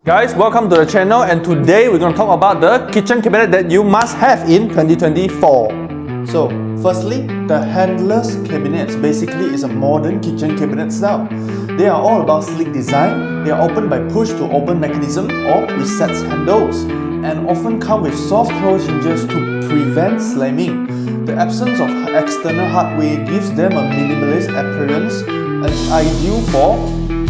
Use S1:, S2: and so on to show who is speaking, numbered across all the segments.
S1: Guys, welcome to the channel, and today we're going to talk about the kitchen cabinet that you must have in 2024.
S2: So, firstly, the Handleless Cabinets basically is a modern kitchen cabinet style. They are all about sleek design, they are opened by push to open mechanism or resets handles, and often come with soft close hinges to prevent slamming. The absence of external hardware gives them a minimalist appearance and ideal for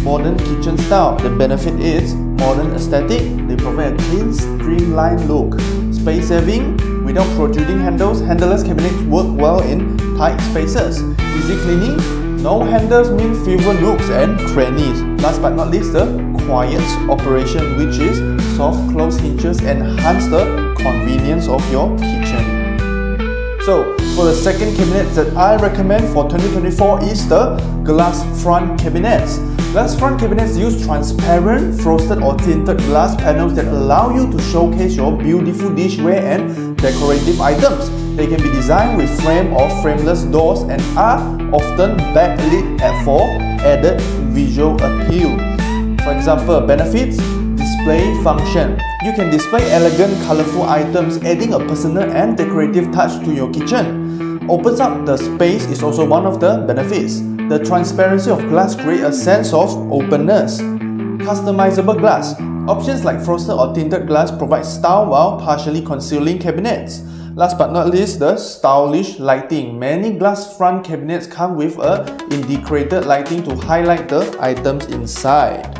S2: modern kitchen style. The benefit is modern aesthetic, they provide a clean, streamlined look. Space saving, without protruding handles, handleless cabinets work well in tight spaces. Easy cleaning, no handles mean fewer nooks and crannies. Last but not least, the Quartz operation, which is soft close hinges enhance the convenience of your kitchen. So, for the second cabinet that I recommend for 2024 is the glass front cabinets. Glass front cabinets use transparent, frosted or tinted glass panels that allow you to showcase your beautiful dishware and decorative items. They can be designed with frame or frameless doors and are often backlit for added visual appeal. For example, benefits: display function. You can display elegant, colorful items, adding a personal and decorative touch to your kitchen. Opens up the space is also one of the benefits. The transparency of glass creates a sense of openness. Customizable glass. Options like frosted or tinted glass provide style while partially concealing cabinets. Last but not least, the stylish lighting. Many glass front cabinets come with a integrated lighting to highlight the items inside.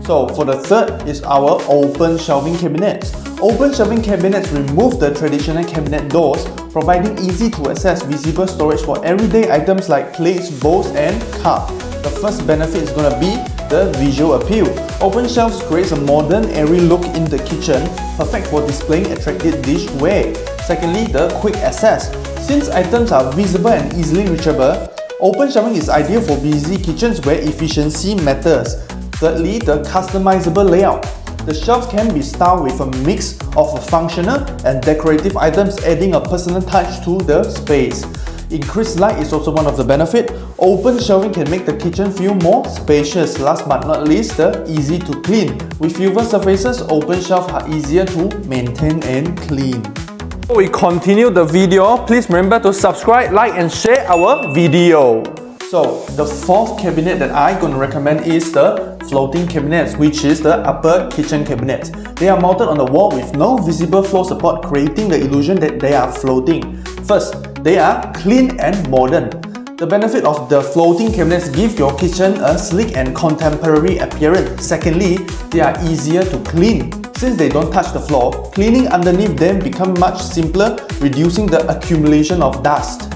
S2: So for the third is our open shelving cabinets. Open shelving cabinets remove the traditional cabinet doors, providing easy to access visible storage for everyday items like plates, bowls and cups. The first benefit is going to be the visual appeal. Open shelves creates a modern, airy look in the kitchen, perfect for displaying attractive dishware. Secondly, the quick access. Since items are visible and easily reachable, open shelving is ideal for busy kitchens where efficiency matters. Thirdly, the customizable layout. The shelves can be styled with a mix of functional and decorative items, adding a personal touch to the space. Increased light is also one of the benefits. Open shelving can make the kitchen feel more spacious. Last but not least, the easy to clean. With fewer surfaces, open shelves are easier to maintain and clean.
S1: Before we continue the video, please remember to subscribe, like and share our video.
S2: So, the fourth cabinet that I'm going to recommend is the floating cabinets, which is the upper kitchen cabinets. They are mounted on the wall with no visible floor support, creating the illusion that they are floating. First, they are clean and modern. The benefit of the floating cabinets give your kitchen a sleek and contemporary appearance. Secondly, they are easier to clean. Since they don't touch the floor, cleaning underneath them becomes much simpler, reducing the accumulation of dust.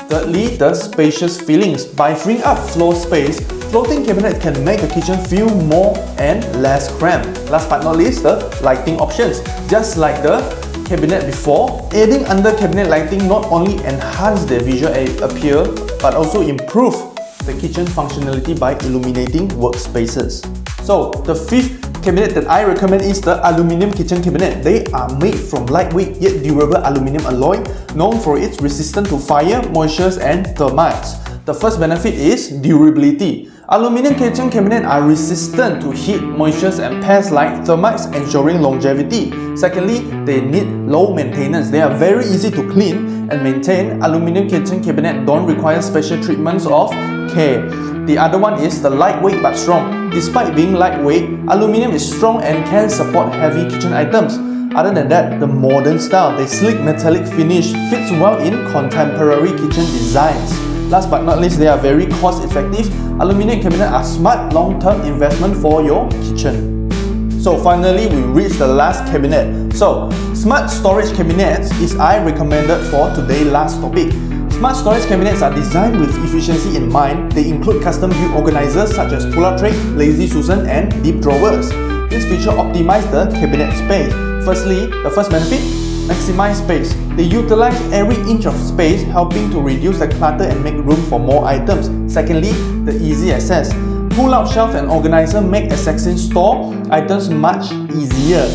S2: Thirdly, the spacious feelings. By freeing up floor space, floating cabinets can make the kitchen feel more and less cramped. Last but not least, the lighting options. Just like the cabinet before, adding under cabinet lighting not only enhance the visual appeal but also improve the kitchen functionality by illuminating workspaces. So, the fifth cabinet that I recommend is the aluminium kitchen cabinet. They are made from lightweight yet durable aluminium alloy, known for its resistance to fire, moisture and termites. The first benefit is durability. Aluminium kitchen cabinets are resistant to heat, moisture and pests like termites, ensuring longevity. Secondly, they need low maintenance. They are very easy to clean and maintain. Aluminium kitchen cabinets don't require special treatments of care. The other one is the lightweight but strong. Despite being lightweight, aluminium is strong and can support heavy kitchen items. Other than that, the modern style, the sleek metallic finish fits well in contemporary kitchen designs. Last but not least, they are very cost effective. Aluminium cabinets are smart long-term investment for your kitchen. So finally, we reached the last cabinet. So, smart storage cabinets is I recommended for today's last topic. Smart storage cabinets are designed with efficiency in mind. They include custom-built organizers such as pull-out tray, lazy Susan and deep drawers. This feature optimizes the cabinet space. Firstly, the first benefit: maximize space. They utilize every inch of space, helping to reduce the clutter and make room for more items. Secondly, the easy access. Pull-out shelf and organizer make accessing store items much easier.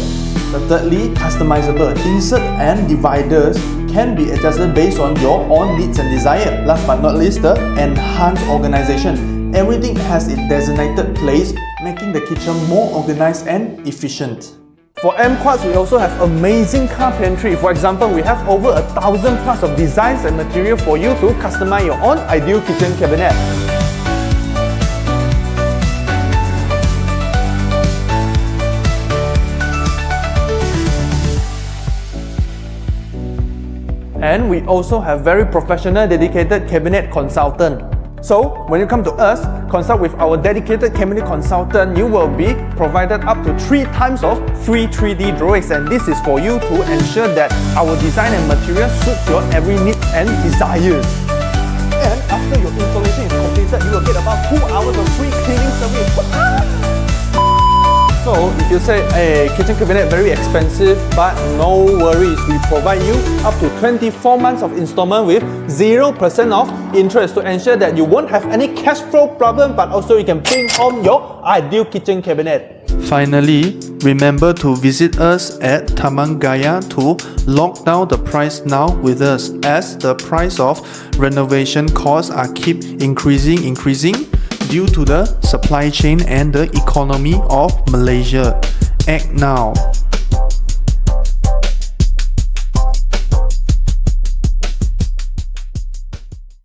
S2: Thirdly, customizable. Insert and dividers can be adjusted based on your own needs and desire. Last but not least, the enhanced organization. Everything has its designated place making the kitchen more organized and efficient.
S1: For AmpQuartz, we also have amazing carpentry. For example, we have over 1,000 plus of designs and material for you to customize your own ideal kitchen cabinet. And we also have very professional dedicated cabinet consultant. So when you come to us, consult with our dedicated cabinet consultant, you will be provided up to 3 times of free 3D drawings, and this is for you to ensure that our design and material suits your every need and desires. And after your installation is completed, you will get about 2 hours of free cleaning service. So if you say, hey, kitchen cabinet very expensive, but no worries, we provide you up to 24 months of installment with 0% of interest to ensure that you won't have any cash flow problem, but also you can bring home your ideal kitchen cabinet.
S2: Finally, remember to visit us at Taman Gaya to lock down the price now with us, as the price of renovation costs are keep increasing due to the supply chain and the economy of Malaysia. Act now.